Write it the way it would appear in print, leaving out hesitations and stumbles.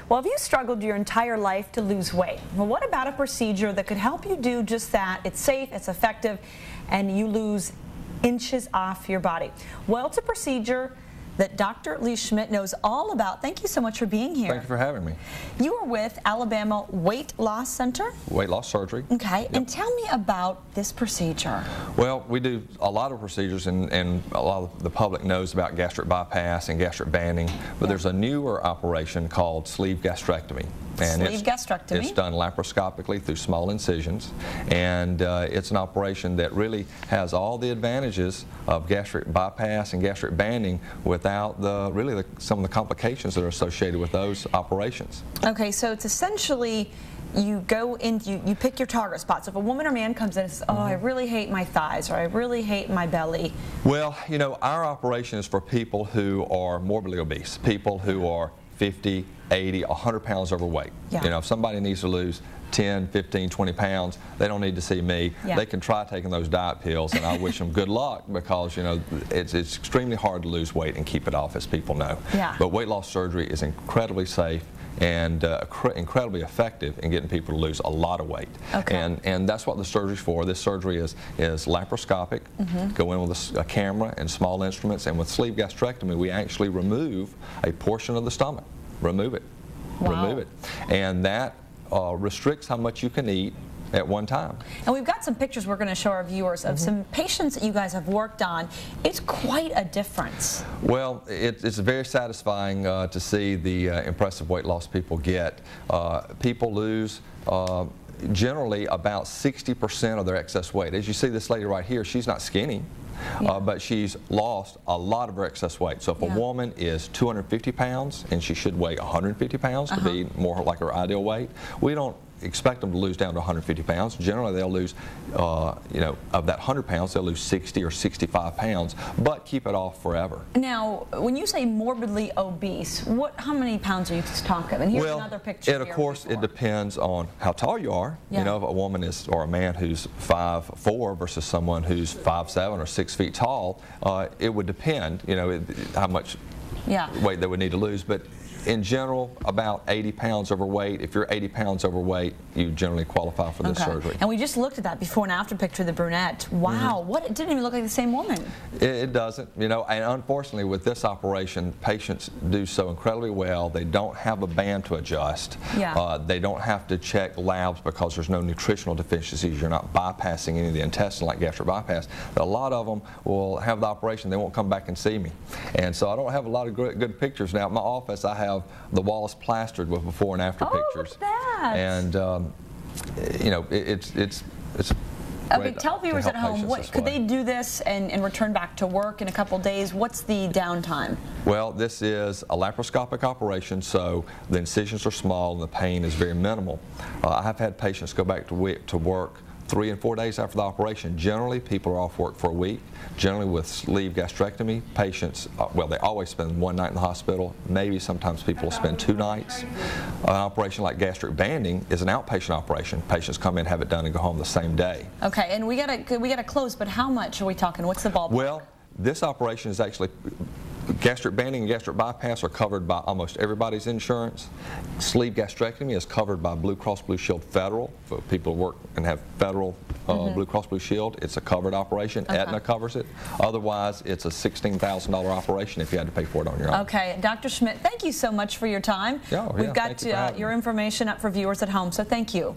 Well, have you struggled your entire life to lose weight? Well, what about a procedure that could help you do just that? It's safe, it's effective, and you lose inches off your body. Well, it's a procedure that Dr. Lee Schmitt knows all about. Thank you so much for being here. Thank you for having me. You are with Alabama Weight Loss Center? Weight loss surgery. Okay, Yep. and tell me about this procedure. Well, we do a lot of procedures, and a lot of the public knows about gastric bypass and gastric banding, but there's a newer operation called sleeve gastrectomy. And Sleeve gastrectomy? It's done laparoscopically through small incisions, and it's an operation that really has all the advantages of gastric bypass and gastric banding without some of the complications that are associated with those operations. Okay, so it's essentially you go in, you pick your target spots. So if a woman or man comes in and says, oh, I really hate my thighs, or I really hate my belly. Well, you know, our operation is for people who are morbidly obese, people who are 50, 80, 100 pounds overweight. Yeah. You know, if somebody needs to lose 10, 15, 20 pounds, they don't need to see me. Yeah. They can try taking those diet pills, and I wish them good luck, because, you know, it's extremely hard to lose weight and keep it off, as people know. Yeah. But weight loss surgery is incredibly safe and incredibly effective in getting people to lose a lot of weight. Okay. And that's what the surgery's for. This surgery is laparoscopic. Go in with a camera and small instruments, and with sleeve gastrectomy, we actually remove a portion of the stomach. Remove it. Wow. Remove it. And that restricts how much you can eat at one time. And we've got some pictures we're going to show our viewers of some patients that you guys have worked on. It's quite a difference. Well, it's very satisfying to see the impressive weight loss people get. People lose generally about 60% of their excess weight. As you see this lady right here, she's not skinny. Yeah. But she's lost a lot of her excess weight. So if a woman is 250 pounds and she should weigh 150 pounds to be more like her ideal weight, we don't expect them to lose down to 150 pounds. Generally, they'll lose, you know, of that 100 pounds, they'll lose 60 or 65 pounds, but keep it off forever. Now, when you say morbidly obese, how many pounds are you talking? And here's another picture. Of course, it depends on how tall you are. Yeah. You know, if a woman is, or a man who's 5'4" versus someone who's 5'7" or 6 feet tall, it would depend, you know, how much weight they would need to lose. But in general, about 80 pounds overweight. If you're 80 pounds overweight, you generally qualify for this surgery. And we just looked at that before and after picture of the brunette. Wow, what, it didn't even look like the same woman. It doesn't, you know, and unfortunately with this operation, patients do so incredibly well. They don't have a band to adjust. Yeah. They don't have to check labs because there's no nutritional deficiencies. You're not bypassing any of the intestine like gastric bypass. A lot of them will have the operation, they won't come back and see me. And so I don't have a lot of good pictures now. At my office, I have the walls plastered with before and after pictures. Look at that. And you know, it's okay, tell viewers at home, could they do this and return back to work in a couple days? What's the downtime? Well, this is a laparoscopic operation, so the incisions are small and the pain is very minimal. I have had patients go back to work 3 and 4 days after the operation. Generally, people are off work for a week. Generally, with sleeve gastrectomy, patients, well, they always spend 1 night in the hospital. Maybe sometimes people will spend 2 nights. An operation like gastric banding is an outpatient operation. Patients come in, have it done, and go home the same day. Okay, and we gotta close, but how much are we talking? What's the ballpark? Well, this operation is actually, gastric banding and gastric bypass are covered by almost everybody's insurance. Sleeve gastrectomy is covered by Blue Cross Blue Shield Federal. For people who work and have federal Blue Cross Blue Shield, it's a covered operation. Aetna covers it. Otherwise, it's a $16,000 operation if you had to pay for it on your own. Okay, Dr. Schmitt, thank you so much for your time. We've got your information up for viewers at home, so thank you.